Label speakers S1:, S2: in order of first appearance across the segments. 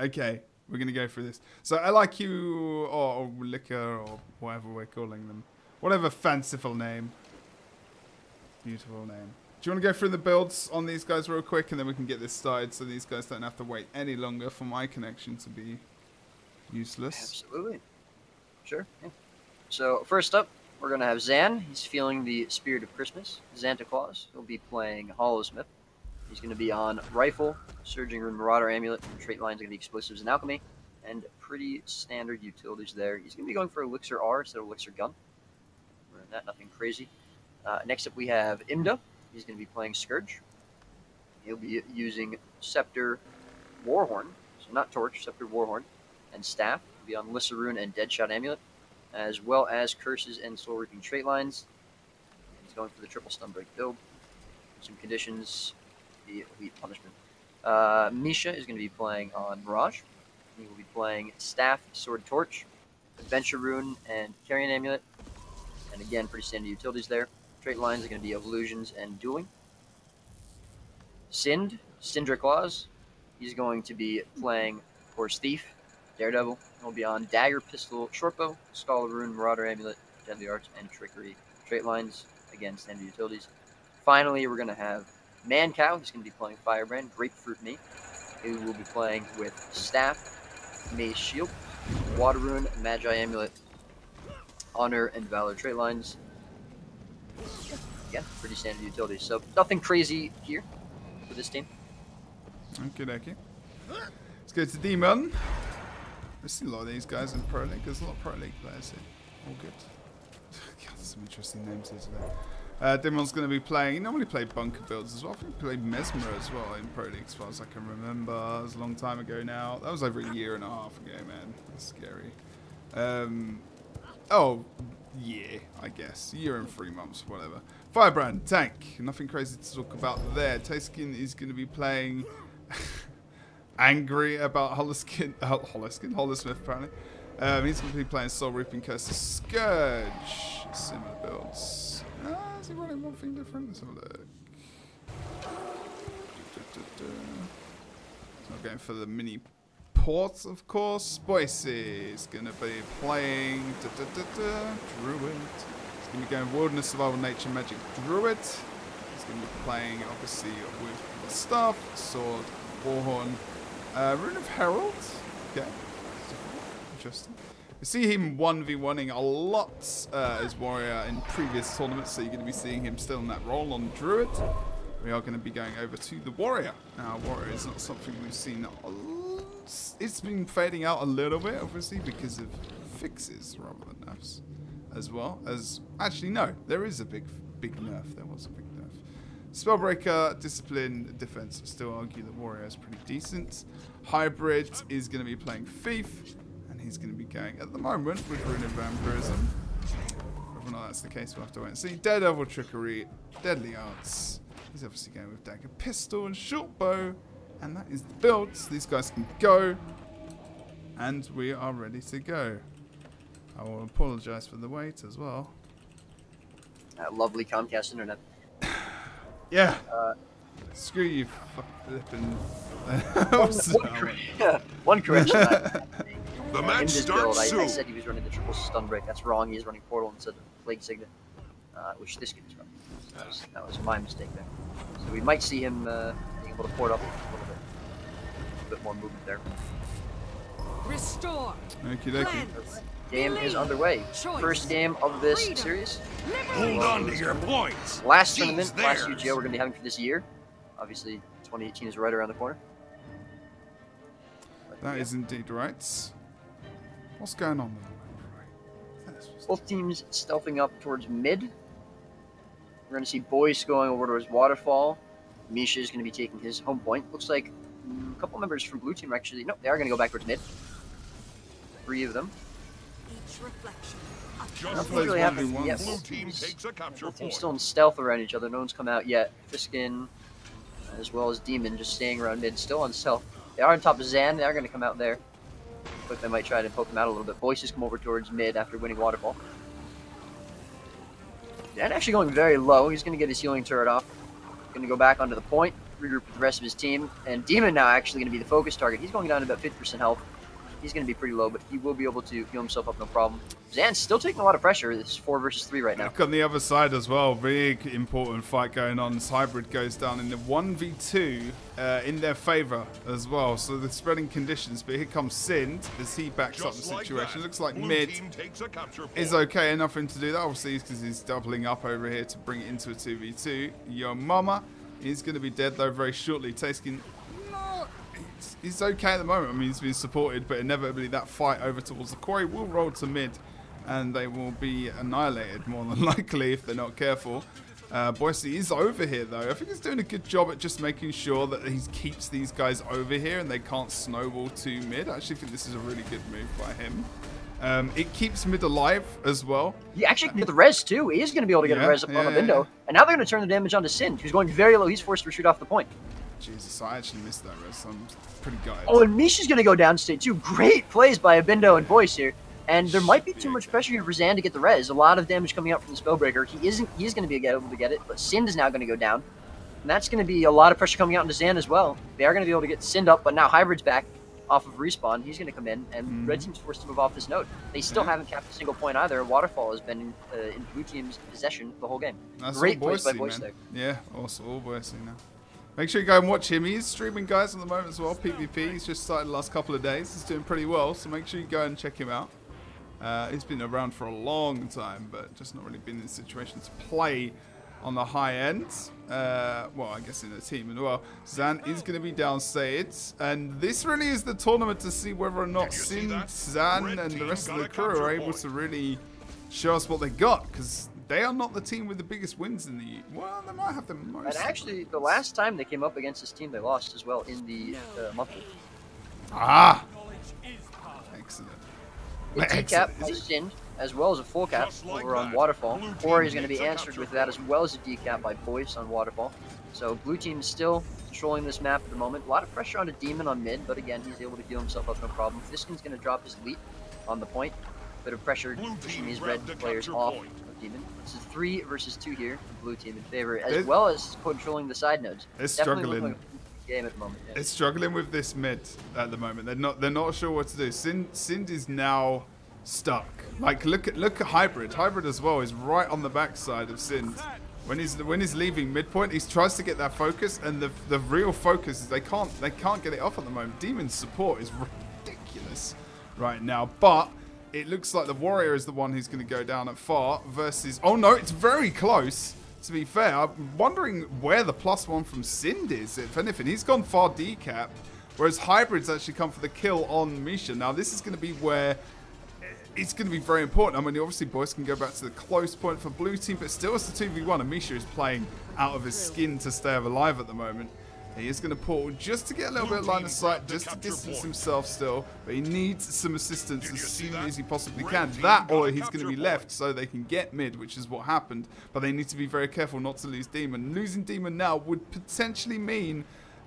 S1: Okay, we're going to go through this. So I like you, or Liquor, or whatever we're calling them. Whatever fanciful name. Beautiful name. Do you want to go through the builds on these guys real quick, and then we can get this started so these guys don't have to wait any longer for my connection to be useless?
S2: Absolutely. Sure. Yeah. So first up, we're going to have Zan. He's feeling the spirit of Christmas. Santa Claus. He'll be playing Hollowsmith. He's going to be on Rifle, Surging Rune Marauder Amulet, and trait lines are going to be Explosives and Alchemy, and pretty standard utilities there. He's going to be going for Elixir R instead of Elixir Gun. Nothing crazy. Next up we have Imda. He's going to be playing Scourge. He'll be using Scepter Warhorn, so not Torch, Scepter Warhorn, and Staff. He'll be on Lissaroon and Deadshot Amulet, as well as Curses and Soul Reaping trait lines. He's going for the triple Stunbreak build. Some conditions, the Elite Punishment. Misha is going to be playing on Mirage. He will be playing Staff, Sword, Torch, Adventure Rune, and Carrion Amulet. And again, pretty standard utilities there. Trait lines are going to be Illusions and Dueling. Syndra Claus. He's going to be playing, of course, Thief, Daredevil. He'll be on Dagger, Pistol, Shortbow, Skull Rune, Marauder Amulet, Deadly Arts, and Trickery. Trait lines, again, standard utilities. Finally, we're going to have Mancow. He's going to be playing Firebrand, Grapefruit Me. He will be playing with Staff, Mace Shield, Water Rune, Magi Amulet, Honor, and Valor trait lines. Again, pretty standard utilities. So nothing crazy here for this team.
S1: Okay. Let's go to Demon. I see a lot of these guys in Pro League. There's a lot of Pro League players here. All good. God, there's some interesting names here today. Demon's going to be playing. He normally played bunker builds as well. I think he played Mesmer as well in Pro League as far as I can remember. It was a long time ago now. That was over a year and a half ago, man. That's scary. Oh, yeah, I guess. A year and 3 months, whatever. Firebrand, tank. Nothing crazy to talk about there. Tayskin is going to be playing angry about Hollowsmith, apparently. He's going to be playing Soul Reaping Curse Scourge. Similar builds. Is he running one thing different? Let's have a look. So I'm going for the mini ports, of course. Boise is going to be playing Druid. He's going to be going Wilderness, Survival, Nature, Magic, Druid. He's going to be playing, obviously, with the Staff, Sword, Warhorn, Rune of Herald. Okay. Interesting. We see him 1v1ing a lot as Warrior in previous tournaments, so you're going to be seeing him still in that role on Druid. We are going to be going over to the Warrior. Now, Warrior is not something we've seen a lot. It's been fading out a little bit, obviously, because of fixes rather than nerfs. As well as... Actually, no. There is a big nerf. There was a big nerf. Spellbreaker, Discipline, Defense. Still argue that Warrior is pretty decent. Hybrid is going to be playing Thief. And he's going to be going, at the moment, with Rune of Vampirism. Whether or not that's the case, we'll have to wait and see. Daredevil, Trickery, Deadly Arts. He's obviously going with Dagger, Pistol, and Shortbow. And that is the build. So these guys can go. And we are ready to go. I will apologise for the wait as well.
S2: Lovely Comcast internet.
S1: Yeah. Screw you, flipping.
S2: One correction.
S3: The match
S2: build,
S3: starts
S2: I said he was running the triple stun break. That's wrong. He's running Portal instead of Plague Signet, which this kid is running. That was my mistake there. So we might see him being able to port up a bit more movement there.
S4: Restore.
S1: Okie dokie.
S2: Game is underway. First game of this series.
S3: Hold on to your points.
S2: Last tournament, last UGO we're going to be having for this year. Obviously, 2018 is right around the corner.
S1: That is indeed right. What's going on there?
S2: Both teams stealthing up towards mid. We're going to see Boyce going over towards Waterfall. Misha is going to be taking his home point. Looks like a couple members from blue team are actually... No, they are going to go back towards mid. 3 of them.
S3: Just
S2: Nothing really happened.
S3: blue
S2: Yes.
S3: team takes a capture
S2: Both teams
S3: point.
S2: still in stealth around each other. No one's come out yet. Fiskin, as well as Demon, just staying around mid, still on stealth. They are on top of Zan. They are going to come out there. But they might try to poke him out a little bit. Boyce has come over towards mid after winning Waterfall. Zan actually going very low. He's going to get his healing turret off. Going to go back onto the point. regroup with the rest of his team. And Demon now actually going to be the focus target. He's going down to about 50% health. He's going to be pretty low, but he will be able to heal himself up no problem. Zan's still taking a lot of pressure. This is 4 versus 3 right now.
S1: Look on the other side as well. Big important fight going on. This Hybrid goes down in the 1v2 in their favor as well. So the spreading conditions. But here comes Sind as he backs up the situation. Looks like mid is okay enough for him to do that. Obviously, because he's doubling up over here to bring it into a 2v2. Yo Mama is going to be dead though very shortly. Tasking. He's okay at the moment. I mean, he's been supported, but inevitably that fight over towards the quarry will roll to mid, and they will be annihilated more than likely if they're not careful. Boise is over here, though. I think he's doing a good job at just making sure that he keeps these guys over here and they can't snowball to mid. I actually think this is a really good move by him. It keeps mid alive as well.
S2: He actually can get the res, too. He is going to be able to get a res up on the window. And now they're going to turn the damage onto Sin, who's going very low. He's forced to retreat off the point.
S1: Jesus, I actually missed that res. I'm pretty gutted.
S2: Oh, and Misha's going to go downstate, too. Great plays by Abindo and Boyce here. And there might be too much pressure here for Zan to get the res. A lot of damage coming out from the Spellbreaker. He's going to be able to get it, but Sind is now going to go down. And that's going to be a lot of pressure coming out into Zan as well. They are going to be able to get Sind up, but now Hybrid's back off of respawn. He's going to come in, and Red Team's forced to move off this node. They still haven't capped a single point either. Waterfall has been in Blue Team's possession the whole game.
S1: That's
S2: great plays by Boyce there.
S1: Yeah, also all Boise now. Make sure you go and watch him. He's streaming, guys, at the moment as well. PvP. He's just started the last couple of days. He's doing pretty well, so make sure you go and check him out. He's been around for a long time, but just not really been in a situation to play on the high end. Well, I guess in a team as well. Zan is going to be downstate, and this really is the tournament to see whether or not Sin, Zan, and the rest of the crew are able to really show us what they got, because they are not the team with the biggest wins in the... Well, they might have the most.
S2: And actually, the last time they came up against this team, they lost as well in the monthly.
S1: Ah! Excellent.
S2: A decap by Sind, as well as a full cap over on Waterfall. Or he's going to be answered with that, as well as a decap by Boyce on Waterfall. So Blue Team is still controlling this map at the moment. A lot of pressure on a Demon on mid, but again, he's able to heal himself up no problem. Thiskin's going to drop his elite on the point. Bit of pressure pushing these red players off of Demon. This is 3 versus 2 here for Blue Team in favor, as well as controlling the side nodes.
S1: It's
S2: Definitely
S1: struggling.
S2: looking like a game at the moment. Yeah.
S1: It's struggling with this mid at the moment. They're not sure what to do. Sind is now stuck. Like look at Hybrid. Hybrid as well is right on the backside of Sind. When he's leaving midpoint, he tries to get that focus, and the real focus is they can't get it off at the moment. Demon's support is ridiculous right now, but it looks like the Warrior is the one who's going to go down at far versus... Oh no, it's very close, to be fair. I'm wondering where the +1 from Sind is, if anything. He's gone far decap, whereas Hybrid's actually come for the kill on Misha. Now this is going to be where it's going to be very important. I mean, obviously Boyce can go back to the close point for Blue Team, but still it's the 2v1, and Misha is playing out of his skin to stay alive at the moment. He is going to portal just to get a little bit of line of sight, just to distance himself still. But he needs some assistance as soon as he possibly can. That, or he's going to be left so they can get mid, which is what happened. But they need to be very careful not to lose Demon. Losing Demon now would potentially mean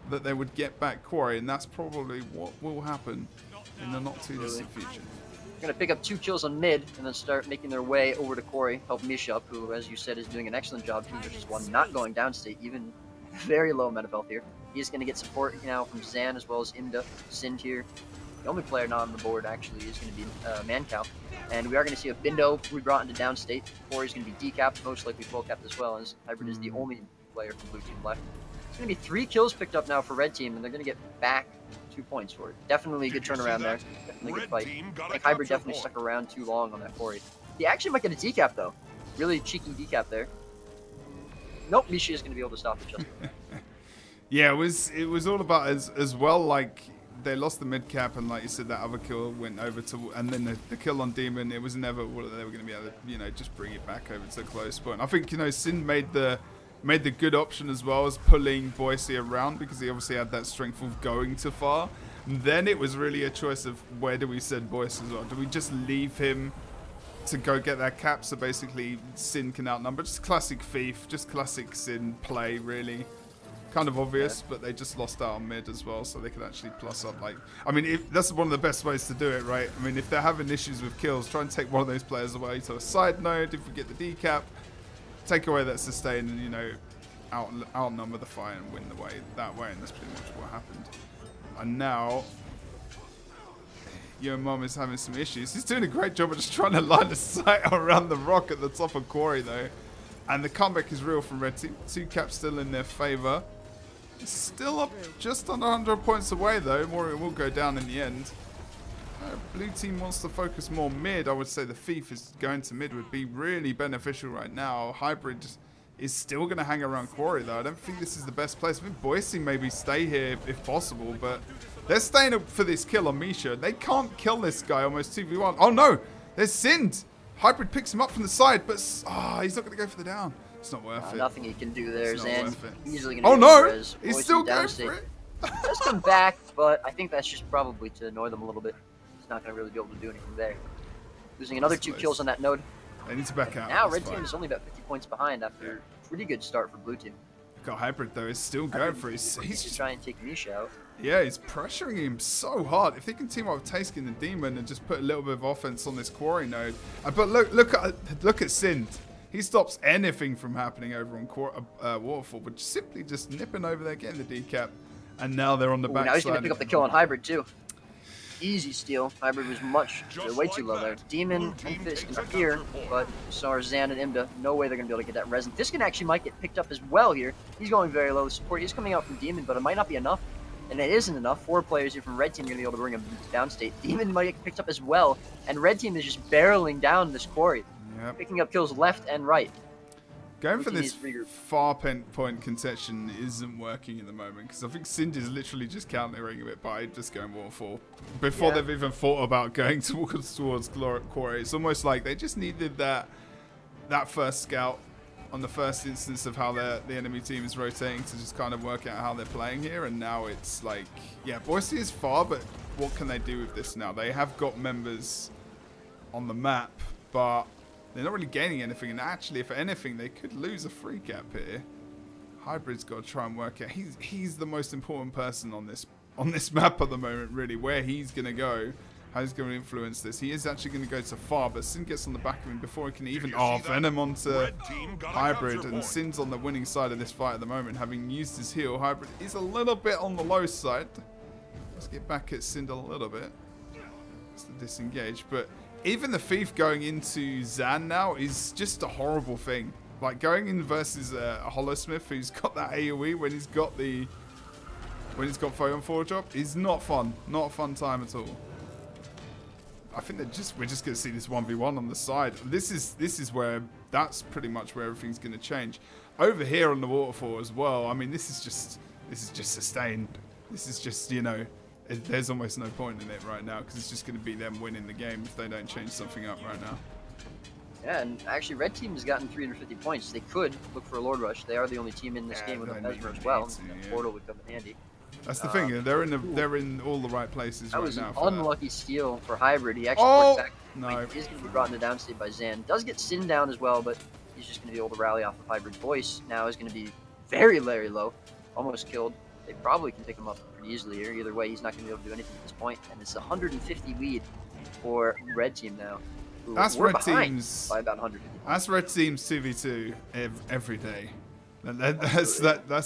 S1: that they would get back Quarry, and that's probably what will happen in the not too distant future.
S2: Going to pick up 2 kills on mid and then start making their way over to Quarry, help Misha up, who, as you said, is doing an excellent job 2 versus 1, not going downstate, even very low amount of health here. He's going to get support now from Zan as well as Imda, Sind here. The only player not on the board actually is going to be Mancow. And we are going to see a Bindo we brought into downstate. Quarry's going to be decapped, most likely full capped as well, as Hybrid is the only player from Blue Team left. It's going to be 3 kills picked up now for Red Team, and they're going to get back 2 points for it. Definitely a good turnaround there. Definitely a good fight. I think Hybrid definitely stuck around too long on that Quarry. He actually might get a decap though. Really cheeky decap there. Nope, Misha is going to be able to stop it just.
S1: Yeah, it was all about as well, like they lost the mid cap, and like you said, that other kill went over to, and then the kill on Demon, it was inevitable that they were going to be able to, just bring it back over to the close point. I think, Sin made the good option as well as pulling Boise around, because he obviously had that strength of going too far. And then it was really a choice of where do we send Boise as well? Do we just leave him to go get that cap so basically Sin can outnumber? Just classic Thief, just classic Sin play, really. Kind of obvious, but they just lost out on mid as well, so they could actually plus up. Like, I mean, that's one of the best ways to do it, right? I mean, if they're having issues with kills, try and take one of those players away to a side node. If we get the decap, take away that sustain, and outnumber the fight and win the way that way, and that's pretty much what happened. And now, your mom is having some issues. He's doing a great job of just trying to line a sight around the rock at the top of Quarry, though. And the comeback is real from Red Team. 2 caps still in their favor. Still up just under 100 points away, though. Moria will go down in the end. Blue team wants to focus more mid. I would say the Thief is going to mid would be really beneficial right now. Hybrid is still going to hang around Quarry, though. I don't think this is the best place. I think Boise maybe stay here if possible, but they're staying up for this kill on Misha. They can't kill this guy almost 2v1. Oh, no! There's Sind! Hybrid picks him up from the side, but he's not going to go for the down. It's not worth it.
S2: Nothing he can do there, Zan. Easily
S1: oh, no! He's still going for it!
S2: Does come back, but I think that's just probably to annoy them a little bit. He's not going to really be able to do anything there. Losing another 2 kills on that node.
S1: They need to back out.
S2: Now Red Team is only about 50 points behind after a pretty good start for Blue Team.
S1: Got Hybrid, though, is still going for it. He's just
S2: trying to take Misha out.
S1: Yeah, he's pressuring him so hard. If they can team up with Tayskin the Demon and just put a little bit of offense on this Quarry node. But look at Sind. He stops anything from happening over on Waterfall, but simply just nipping over there, getting the decap. And now they're on the backside.
S2: Now he's going to pick up the kill on Hybrid, too. Easy steal. Hybrid was way too low there. Demon and Fisk are here, but so are Zan and Imda. No way they're going to be able to get that res. Fiskin actually might get picked up as well here. He's going very low. The support is coming out from Demon, but it might not be enough. And it isn't enough. 4 players here from Red Team are going to be able to bring him down state. Demon might get picked up as well, and Red Team is just barreling down this Quarry. Yep. Picking up kills left and right.
S1: Going for this far point contention isn't working at the moment, because I think Sind is literally just countering it by just going Waterfall before they've even thought about going towards Quarry. It's almost like they just needed that first scout on the first instance of how the enemy team is rotating to just kind of work out how they're playing here, and now it's like, yeah, Boise is far, but what can they do with this now? They have got members on the map, but they're not really gaining anything, and actually, if anything, they could lose a free cap here. Hybrid's got to try and work out. He's the most important person on this map at the moment, really. Where he's going to go, how he's going to influence this. He is actually going to go to far, but Sin gets on the back of him before he can even Venom onto Hybrid, and Sin's on the winning side of this fight at the moment, having used his heal. Hybrid is a little bit on the low side. Let's get back at Sind a little bit. It's to disengage, but even the Thief going into Zan now is just a horrible thing. Like going in versus a Holosmith who's got that AoE when he's got Foe on 4 drop is not fun. Not a fun time at all. I think we're just going to see this 1v1 on the side. This is where that's pretty much where everything's going to change. Over here on the waterfall as well. I mean, this is just sustained. This is just, you know, there's almost no point in it right now, because it's just going to be them winning the game if they don't change something up right now.
S2: Yeah, and actually Red Team has gotten 350 points. They could look for a Lord Rush. They are the only team in this game with a Mesmer as well. Portal would come in handy.
S1: That's the thing. They're in all the right places right now.
S2: That was an unlucky steal for Hybrid. He actually worked back. No. He is going to be brought into downstate by Zan. Does get Sin down as well, but he's just going to be able to rally off of Hybrid's voice. Now is going to be very, very low. Almost killed. They probably can pick him up pretty easily here. Either way, he's not going to be able to do anything at this point. And it's a 150 lead for Red Team now.
S1: That's Red Team's
S2: by about 150 points.
S1: That's Red Team's 2v2 every day. That's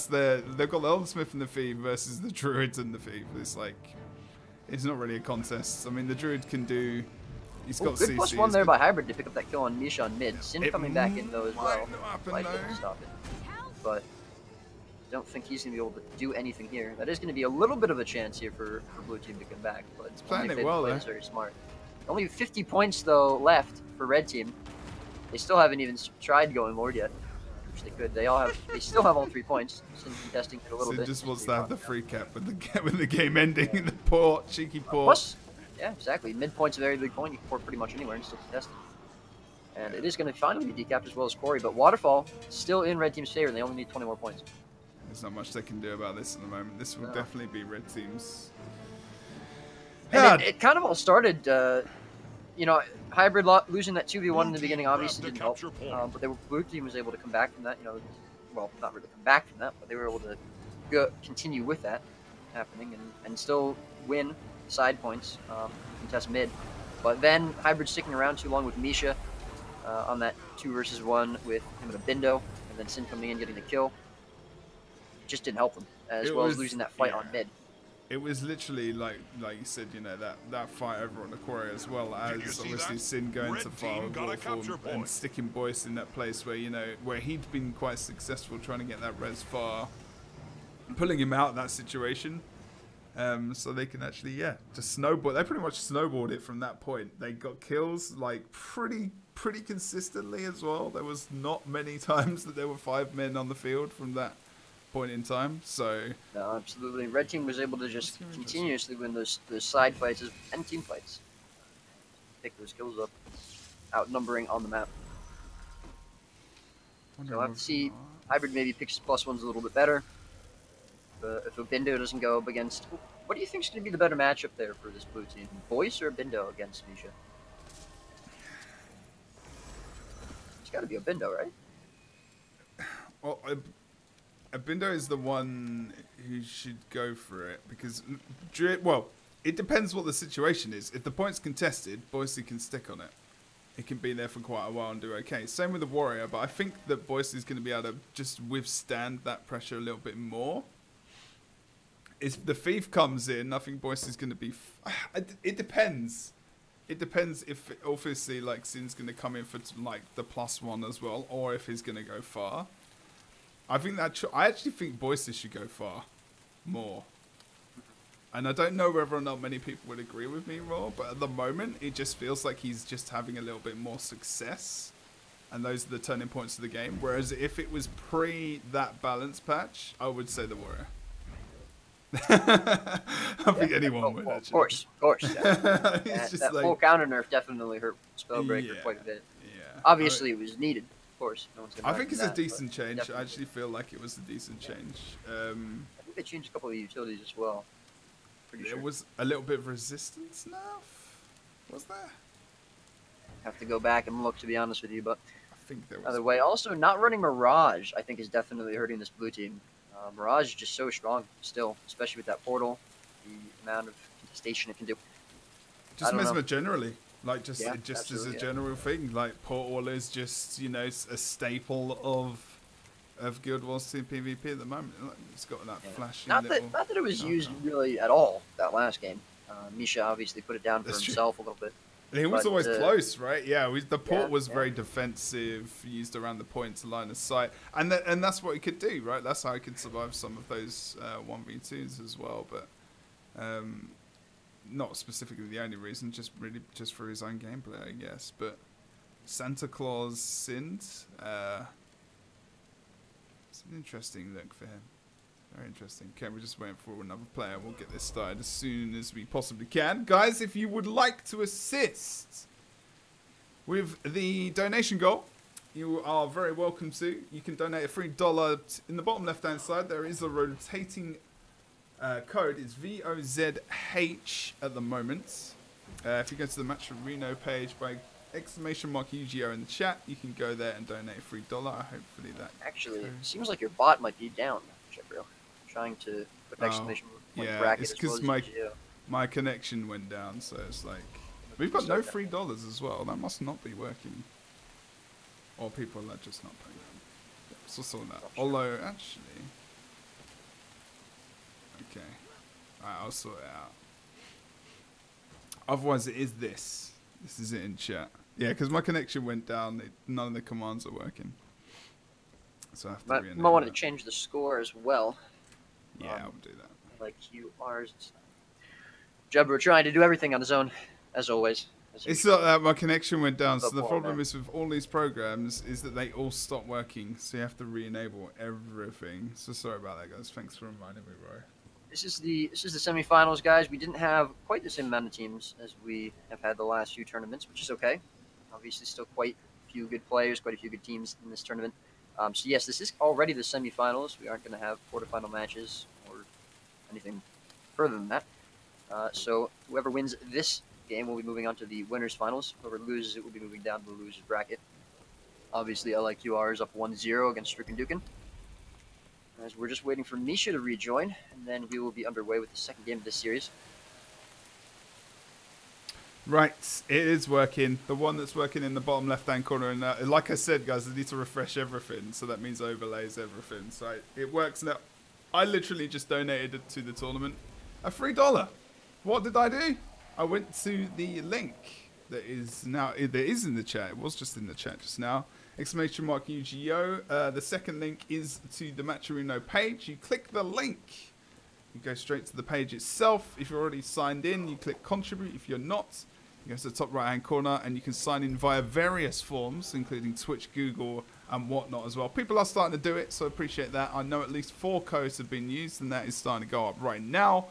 S1: their. They've got the Eldersmith and the Thief versus the Druids and the Thief. It's like, it's not really a contest. I mean, the Druid can do. He's got
S2: good
S1: CC.
S2: +1 there by Hybrid to pick up that kill on Misha on mid. Sin coming back in though as well. Might be able to stop it, but I don't think he's going to be able to do anything here. That is going to be a little bit of a chance here for Blue Team to come back, but
S1: it's playing it well,
S2: it's very smart. Only 50 points though left for Red Team. They still haven't even tried going Lord yet, which they could. They still have all 3 points. Since contesting it a little bit.
S1: Just wants to have the free cap with the game ending in the cheeky port.
S2: Plus, yeah, exactly. Mid point's a very big point. You can port pretty much anywhere and still contest it. And it is going to finally be decapped as well as Quarry, but Waterfall still in Red Team's favor. They only need 20 more points.
S1: There's not much they can do about this at the moment. This will definitely be Red Team's.
S2: And it kind of all started, you know, Hybrid losing that 2v1 in the beginning obviously didn't help. But Blue Team was able to come back from that, you know, well, not really come back from that, but they were able to continue with that happening and still win side points, contest mid. But then Hybrid sticking around too long with Misha on that 2 versus 1 with him and a Bindo, and then Sin coming in getting the kill. just didn't help them, as well as losing that fight on mid.
S1: It was literally like you said, you know, that fight over on the quarry, as well as obviously
S3: that?
S1: Sin going
S3: Red
S1: to far
S3: team got a capture
S1: and
S3: point.
S1: sticking Boyce in that place where, you know, where he'd been quite successful trying to get that res far, pulling him out of that situation. So they can actually, just snowball. They pretty much snowballed it from that point. They got kills like pretty consistently as well. There was not many times that there were 5 men on the field from that point in time. So
S2: no, absolutely. Red team was able to just continuously win those side fights and team fights. Pick those kills up, outnumbering on the map. So I'll have to see. Hybrid maybe picks his +1s a little bit better. If Bindo doesn't go up against... What do you think is going to be the better matchup there for this blue team? Boyce or Bindo against Misha? It's got to be a Bindo, right?
S1: Well, Bindo is the one who should go for it, because, well, it depends what the situation is. If the point's contested, Boyce can stick on it. It can be there for quite a while and do okay. Same with the Warrior, but I think that Boyce is going to be able to just withstand that pressure a little bit more. If the Thief comes in, I think Boyce is going to be... it depends. It depends if, obviously, like, Sin's going to come in for, like, the +1 as well, or if he's going to go far. I think that... I actually think Boyce should go far. More. And I don't know whether or not many people would agree with me, Raw, but at the moment, it just feels like he's just having a little bit more success. And those are the turning points of the game. Whereas if it was pre that balance patch, I would say the Warrior. I think anyone would, actually.
S2: Of course. Yeah. that
S1: like,
S2: full counter nerf definitely hurt Spellbreaker quite a bit.
S1: Yeah.
S2: Obviously, it was needed. Of course, no one's gonna
S1: I think it's
S2: that,
S1: a decent change.
S2: definitely.
S1: I actually feel like it was a decent change.
S2: I think they changed a couple of utilities as well.
S1: There was a little bit of resistance nerf, was there?
S2: Have to go back and look, to be honest with you, but
S1: I think there was.
S2: either way, also not running Mirage, I think, is definitely hurting this blue team. Mirage is just so strong still, especially with that portal, the amount of contestation it can do.
S1: Just Mesmer generally, like just as a
S2: yeah.
S1: general thing, like portal is just, you know, a staple of Guild Wars 2 PvP at the moment. It's got that flashy
S2: not
S1: little...
S2: that it was used really at all that last game. Misha obviously put it down for himself a little bit.
S1: He was always close, right? Yeah, the port was very
S2: yeah.
S1: defensive, used around the points line of sight. And that's what he could do, right? That's how he could survive some of those 1v2s as well. But not specifically the only reason, just for his own gameplay, I guess. But Santa Claus Sind, it's an interesting look for him. Very interesting. Okay, we're just waiting for another player. We'll get this started as soon as we possibly can. Guys, if you would like to assist with the donation goal, you are very welcome to. You can donate a $3 in the bottom left-hand side. There is a rotating code. It's VOZH at the moment. If you go to the Match Reno page by !UGO in the chat, you can go there and donate a $3. Hopefully that...
S2: Actually, it seems like your bot might be down, Jebro. Trying to put exclamation point bracket
S1: it's
S2: because
S1: my connection went down, so it's like we've got no $3 as well. That must not be working, or people are just not paying them. So sort that. Although actually, okay, alright, I'll sort it out. Otherwise, it is this. This is it in chat. Yeah, because my connection went down. None of the commands are working. So I have to
S2: rename. Might want to change the score as well.
S1: Yeah, I'll do that.
S2: Like QRs. Jebro trying to do everything on his own, as always.
S1: It's not that my connection went down. So the problem is with all these programs is that they all stop working. So you have to re-enable everything. So sorry about that, guys. Thanks for reminding me, Roy.
S2: This is the semifinals, guys. We didn't have quite the same amount of teams as we have had the last few tournaments, which is okay. Obviously, still quite a few good players, quite a few good teams in this tournament. So yes, this is already the semifinals. We aren't going to have quarterfinal matches or anything further than that. So whoever wins this game will be moving on to the winners finals. Whoever loses it will be moving down to the losers bracket. Obviously, LIQR is up 1-0 against Stricken Dukin. As we're just waiting for Misha to rejoin, and then we will be underway with the second game of this series.
S1: Right, it is working. The one that's working in the bottom left-hand corner. And like I said, guys, I need to refresh everything. So that means overlays everything. So it works now. I literally just donated it to the tournament. A $3. What did I do? I went to the link that is now, that is in the chat. It was just in the chat just now. Exclamation mark UGO. The second link is to the Matcherino page. You click the link. You go straight to the page itself. If you're already signed in, you click contribute. If you're not, you go to the top right hand corner and you can sign in via various forms, including Twitch, Google, and whatnot as well. People are starting to do it, so I appreciate that. I know at least 4 codes have been used, and that is starting to go up right now.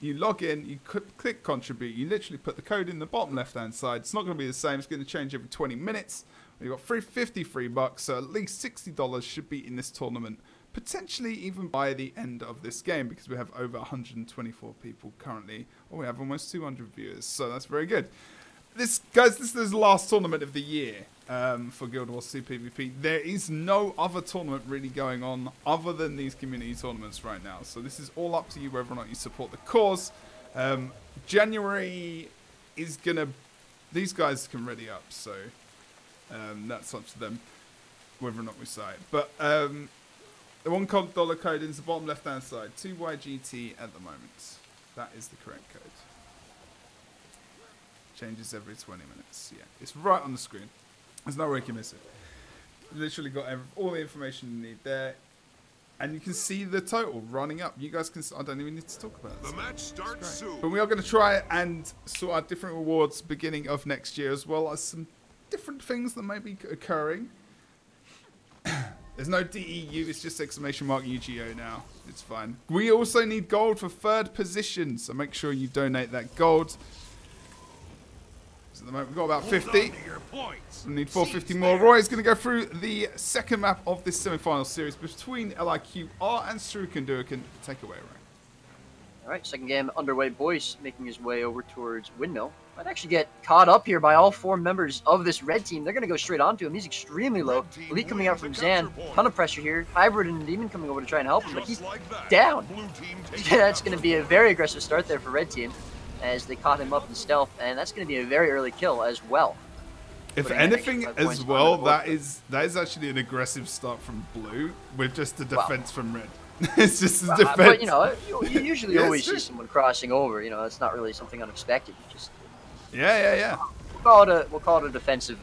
S1: You log in, you click contribute, you literally put the code in the bottom left hand side. It's not going to be the same, it's going to change every 20 minutes. You've got $53, so at least $60 should be in this tournament, potentially even by the end of this game, because we have over 124 people currently. Oh, we have almost 200 viewers, so that's very good. Guys, this is the last tournament of the year for Guild Wars 2 PvP. There is no other tournament really going on other than these community tournaments right now. So this is all up to you whether or not you support the cause. January is going to... These guys can ready up, so that's up to them whether or not we say it. But the $1 code is the bottom left-hand side. 2YGT at the moment. That is the correct code. Changes every 20 minutes. Yeah, it's right on the screen. There's no way you can miss it. Literally got all the information you need there. And you can see the total running up. You guys can... I don't even need to talk about it.
S3: The match starts soon.
S1: But we are going to try and sort out different rewards beginning of next year, as well as some different things that may be occurring. There's no DEU, it's just exclamation mark UGO now. It's fine. We also need gold for 3rd position, so make sure you donate that gold. So at the moment we've got about 50. We need 450 more. Roy is going to go through the second map of this semi-final series between LIQR and Strukenduken. Take it away, Roy.
S2: Alright, second game underway. Boyce making his way over towards Windmill. Might actually get caught up here by all 4 members of this red team. They're going to go straight onto him. He's extremely low. Elite coming out from Zan. Ton of pressure here. Hybrid and Demon coming over to try and help him, but he's down. That's going to be a very aggressive start there for red team, as they caught him up in stealth, and that's going to be a very early kill as well.
S1: If anything as well, that is actually an aggressive start from blue with just the defense from red. It's just a defense.
S2: But, you know, you usually always see someone crossing over. You know, it's not really something unexpected. Just
S1: yeah.
S2: We'll call it a defensive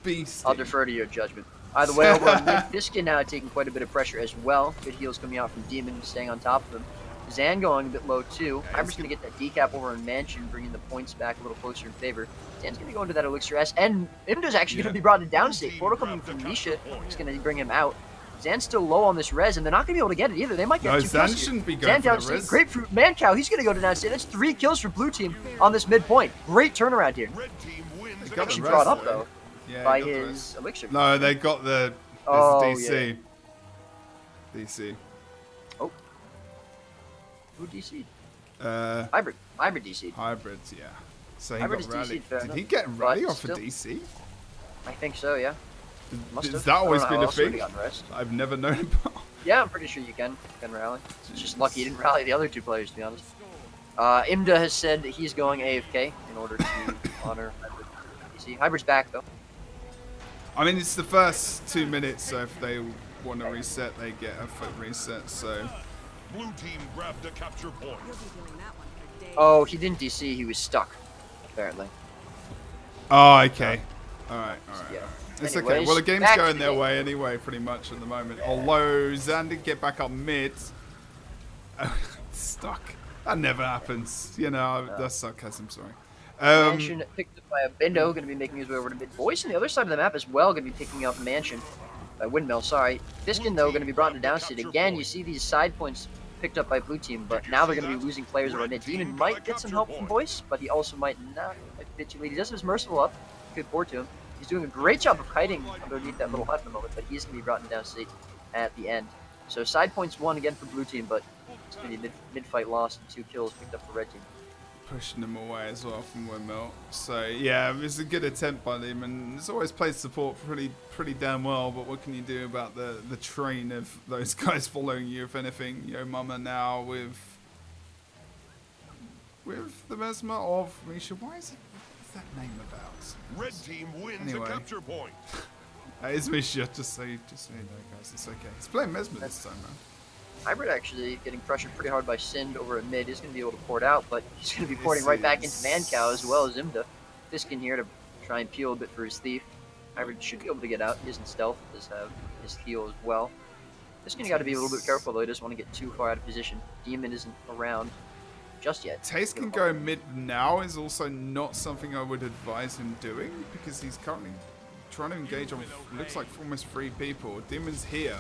S1: beast.
S2: I'll defer to your judgment. Either way, over Biscuit now taking quite a bit of pressure as well. Good heals coming out from Demon, staying on top of him. Zan going a bit low too. Hybrid's going to get that decap over on Mansion, bringing the points back a little closer in favor. Zan's going to go into that Elixir S, and Imda's actually going to be brought to downstate. Portal coming from Nisha is going to bring him out. Zan's still low on this res, and they're not going to be able to get it either. They might get 2
S1: Zan
S2: kills
S1: shouldn't
S2: here.
S1: be going
S2: Zan
S1: for the res.
S2: Grapefruit, Mancow, he's going to go to downstate. That's 3 kills for blue team on this midpoint. Great turnaround here.
S1: They got
S2: Actually
S1: the
S2: brought
S1: res,
S2: up though by his Elixir.
S1: No, they got the DC. Yeah. DC.
S2: Oh. Who DC'd? Hybrid DC'd.
S1: Hybrids, yeah. So he
S2: Hybrid
S1: got rally.
S2: DC'd,
S1: Did he get rally off
S2: still,
S1: of DC?
S2: I think so, yeah.
S1: Has that always been a thing? I've never known about.
S2: Yeah, I'm pretty sure you can rally. It's just lucky he didn't rally the other 2 players, to be honest. Imda has said that he's going AFK in order to honor Hybrid DC. Hybrid's back, though.
S1: I mean, it's the first 2 minutes, so if they want to reset, they get a foot reset, so...
S3: Blue team grabbed a capture point.
S2: Oh, he didn't DC, he was stuck, apparently.
S1: Oh, okay. Alright.
S2: Yeah.
S1: It's
S2: Anyways,
S1: okay. Well, the game's going their way anyway, pretty much, at the moment.
S2: Yeah.
S1: Although, Zan did get back up mid. Stuck. That never happens. You know, that's sarcasm, sorry.
S2: Mansion picked up by a Bindo, going to be making his way over to mid. Boyce on the other side of the map as well, going to be picking up Mansion. Windmill, sorry. Biskin, though, going to be brought into downstate. Again, you see these side points picked up by blue team, but now they're going to be losing players over mid. Demon might get some help from Boyce, but he also might not. Might be a bit too late. He does have his Merciful up. Good forward to him. He's doing a great job of kiting underneath that little hut at the moment, but he's going to be brought in downstate at the end. So side points 1 again for blue team, but it's going to be mid-fight loss and 2 kills picked up for red team.
S1: Pushing them away as well from Windmill. So yeah, it was a good attempt by them, and it's always played support pretty damn well. But what can you do about the train of those guys following you? If anything, Yo Mama now with the Mesmer of Misha. What's that name about?
S3: Red team wins
S1: Anyway.
S3: a capture point.
S1: That is Misha, just so you know, guys. It's okay. He's playing Mesmer this time, man.
S2: Hybrid actually getting pressured pretty hard by Sind over at mid. He's going to be able to port out, but he's going to be porting right back into Mancow as well as Imda. Fiskin here to try and peel a bit for his Thief. Hybrid should be able to get out. He isn't stealth, does have his heal as well. Fiskin got to be a little bit careful though. He doesn't want to get too far out of position. Demon isn't around just yet.
S1: Tayskin going mid now is also not something I would advise him doing because he's currently trying to engage on, looks like almost 3 people. Demon's here.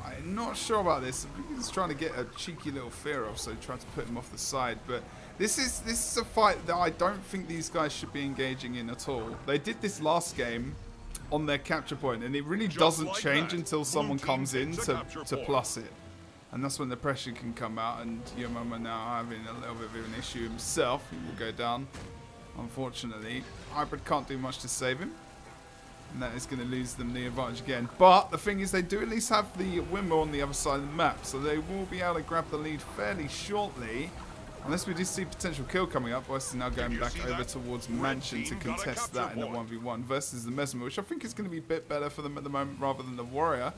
S1: I'm not sure about this. I think he's trying to get a cheeky little fear off, so trying to put him off the side. But this is a fight that I don't think these guys should be engaging in at all. They did this last game on their capture point, and it really doesn't change until someone comes in to plus it. And that's when the pressure can come out, and Yomama now having a little bit of an issue himself. He will go down, unfortunately. Hybrid can't do much to save him. And that is going to lose them the advantage again. But the thing is, they do at least have the windmill on the other side of the map. So they will be able to grab the lead fairly shortly. Unless we do see potential kill coming up. Boyce is now going back over towards Mansion to contest that in a 1v1 versus the Mesmer, which I think is going to be a bit better for them at the moment rather than the Warrior.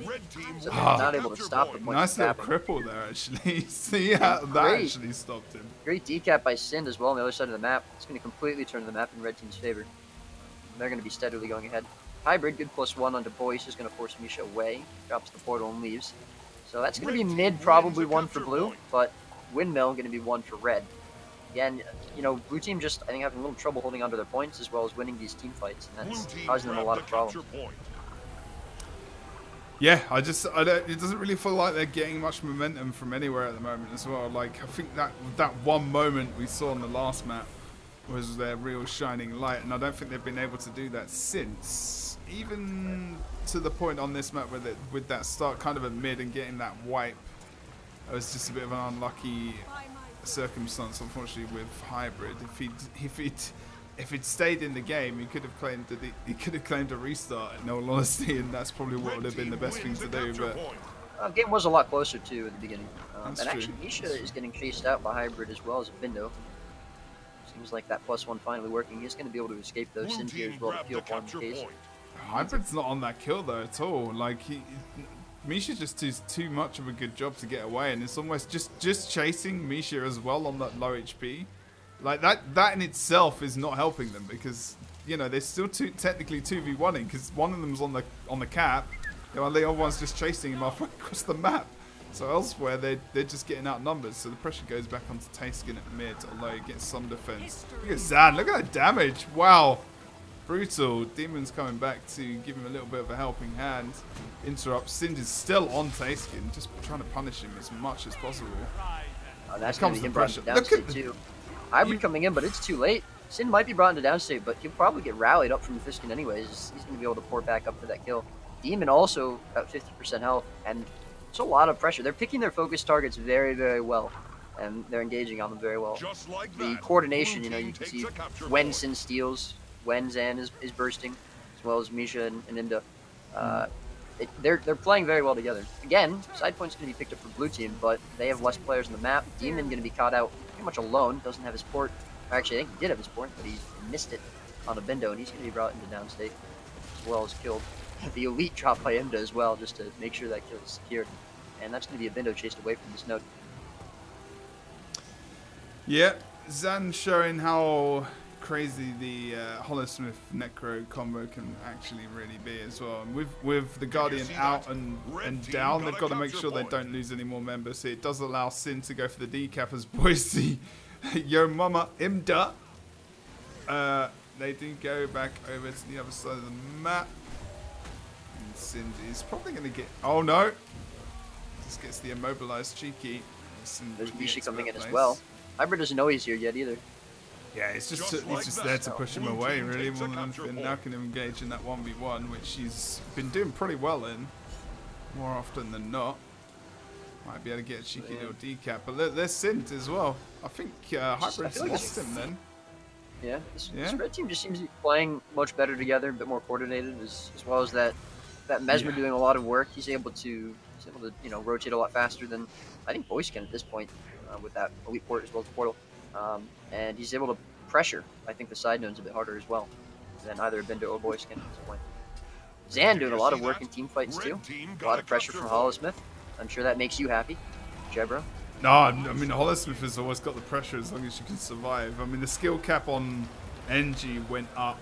S2: Not able to stop the point.
S1: Nice little cripple there, actually. See how that actually stopped him.
S2: Great decap by Sind as well on the other side of the map. It's going to completely turn the map in Red Team's favor. They're going to be steadily going ahead. Hybrid, good +1 onto Boyce, is going to force Misha away. Drops the portal and leaves. So that's going to be mid, probably 1 for blue, but Windmill going to be 1 for red. Again, you know, blue team just, I think, having a little trouble holding onto their points as well as winning these team fights, and that's causing them a lot of problems.
S1: Yeah, I don't, it doesn't really feel like they're getting much momentum from anywhere at the moment as well. Like, I think that one moment we saw on the last map was their real shining light, and I don't think they've been able to do that since. Even to the point on this map with that start kind of a mid and getting that wipe, it was just a bit of an unlucky circumstance, unfortunately, with Hybrid. If he'd stayed in the game, he could have claimed a restart, in all honesty, and that's probably what would have been the best thing to do. But
S2: game was a lot closer too at the beginning, and
S1: true.
S2: actually Misha is getting chased out by Hybrid as well as Bindo. Seems like that +1 finally working. He's going to be able to escape those Sin here as well to peel farm the case.
S1: Hybrid's not on that kill though at all. Like Misha just does too much of a good job to get away, and it's almost just chasing Misha as well on that low HP. Like that in itself is not helping them because you know they're still technically 2v1ing because one of them's on the cap, and the other one's just chasing him halfway across the map. So elsewhere they're just getting outnumbered. So the pressure goes back onto Tayskin at mid, although he gets some defense. Look at Zan, look at that damage! Wow. Brutal. Demon's coming back to give him a little bit of a helping hand. Interrupt. Sind is still on Tayskin, just trying to punish him as much as possible.
S2: That's going to be him brought into downstate too. Hybrid coming in, but it's too late. Sind might be brought into downstate, but he'll probably get rallied up from the Fiskin anyways. He's going to be able to pour back up for that kill. Demon also got 50% health, and it's a lot of pressure. They're picking their focus targets very, very well, and they're engaging on them very well.
S3: Like
S2: the coordination, you know, you can see when Sin steals, when Zan is bursting, as well as Misha and Imda. They're playing very well together. Again, side point's going to be picked up for blue team, but they have less players on the map. Demon going to be caught out pretty much alone. Doesn't have his port. Actually, I think he did have his port, but he missed it on a Bindo, and he's going to be brought into downstate as well as killed. The elite drop by Imda as well, just to make sure that kill is secured. And that's going to be a Bindo chased away from this node.
S1: Yeah, Zan showing how crazy the Hollowsmith Necro combo can actually really be as well. And with the Guardian out and down, they've got to make sure they don't lose any more members. So it does allow Sin to go for the decap as Boise. Yo mama Imda. They do go back over to the other side of the map. And Sin is probably going to get... Oh no! Just gets the immobilized cheeky.
S2: There's Misha coming in as well. Hybrid doesn't know he's here yet either.
S1: Yeah, he's just there to push him away, really, more than anything. Now can engage in that 1v1, which he's been doing pretty well in, more often than not. Might be able to get a cheeky little decap, but look, there's Sint as well. I think Hybrid's lost him then.
S2: Yeah, this red team just seems to be playing much better together, a bit more coordinated, as well as that Mesmer doing a lot of work. He's able to rotate a lot faster than I think Boyce can at this point with that elite port as well as the portal. And he's able to pressure, I think, the side nodes a bit harder as well than either Bindo or Boyce can at this point. Zan doing a lot of work in team fights
S3: Red
S2: too.
S3: team
S2: A
S3: got
S2: lot
S3: a
S2: of pressure
S3: capture
S2: from
S3: point.
S2: Hollow Smith. I'm sure that makes you happy, Jebro.
S1: No, I mean, Holosmith has always got the pressure as long as you can survive. I mean, the skill cap on NG went up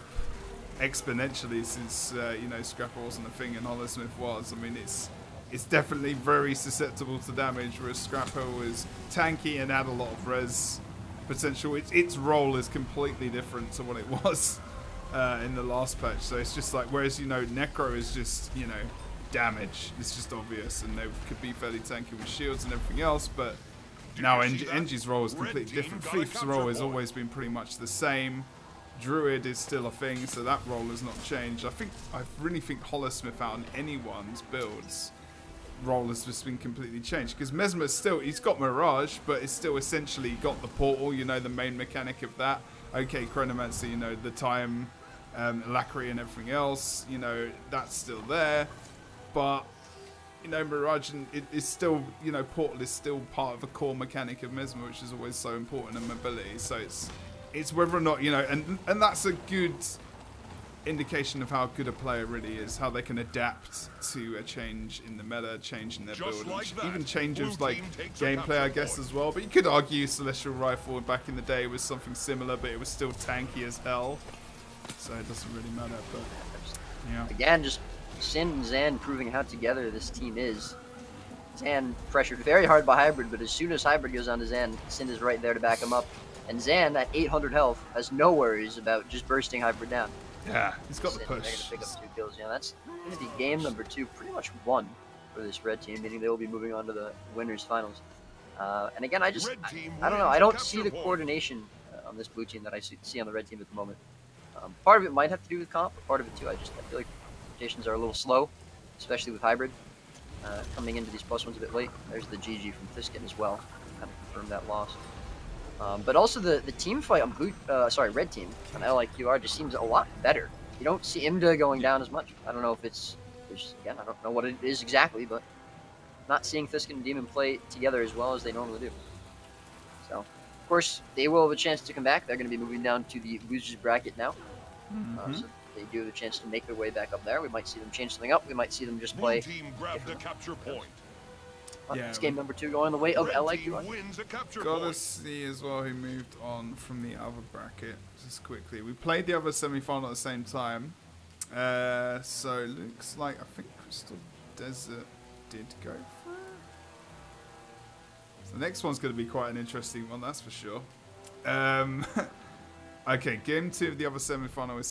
S1: exponentially since, you know, Scrapper wasn't a thing and Holosmith was. I mean, it's definitely very susceptible to damage, whereas Scrapper was tanky and had a lot of res potential. Its role is completely different to what it was in the last patch. So it's just like, whereas, you know, Necro is just, you know, damage. It's just obvious, and they could be fairly tanky with shields and everything else, but now NG's role is completely different. Thief's role has always been pretty much the same. Druid is still a thing, so that role has not changed. I really think Holosmith out on anyone's builds role has just been completely changed, because Mesmer's still, he's got Mirage, but it's still essentially got the portal, you know, the main mechanic of that. Okay, Chronomancer, you know, the time, Lackery and everything else, you know, that's still there, but you know, Mirage it is still, you know, Portal is still part of a core mechanic of Mesmer, which is always so important in mobility. So it's whether or not, you know, and that's a good indication of how good a player really is, how they can adapt to a change in the meta, change in their build,
S3: like that,
S1: even changes like
S3: gameplay,
S1: gameplay, I guess, as well. But you could argue Celestial Rifle back in the day was something similar, but it was still tanky as hell. So it doesn't really matter. But yeah,
S2: Again, just Sin and Zan proving how together this team is. Zan pressured very hard by Hybrid, but as soon as Hybrid goes on to Zan, Sin is right there to back him up. And Zan, at 800 health, has no worries about just bursting Hybrid down.
S1: yeah, he's got the
S2: Sin, they're
S1: push.
S2: going to pick up 2 kills. Yeah, that's going to be game number 2, pretty much won for this red team, meaning they will be moving on to the winners finals. And again, I don't know, I don't see the coordination on this blue team that I see on the red team at the moment. Part of it might have to do with comp, but part of it too, I feel like rotations are a little slow, especially with Hybrid coming into these +1s a bit late. There's the GG from Thiskin as well, kind of confirmed that loss. But also the team fight on red team on LIQR just seems a lot better. You don't see Imda going down as much. I don't know if again, I don't know what it is exactly, but not seeing Thiskin and Demon play together as well as they normally do. So, of course, they will have a chance to come back. They're going to be moving down to the losers bracket now. So they do have a chance to make their way back up there. We might see them change something up. We might see them just play.
S3: Blue team grabbed a capture point.
S1: Yeah,
S2: It's game number 2 going the way of
S3: Red team
S2: LIQR.
S3: wins a capture
S1: Gotta
S3: point.
S1: see as well who moved on from the other bracket, just quickly. We played the other semi-final at the same time. So looks like, I think Crystal Desert did go through. So the next one's going to be quite an interesting one, that's for sure. Okay, game 2 of the other semi-final is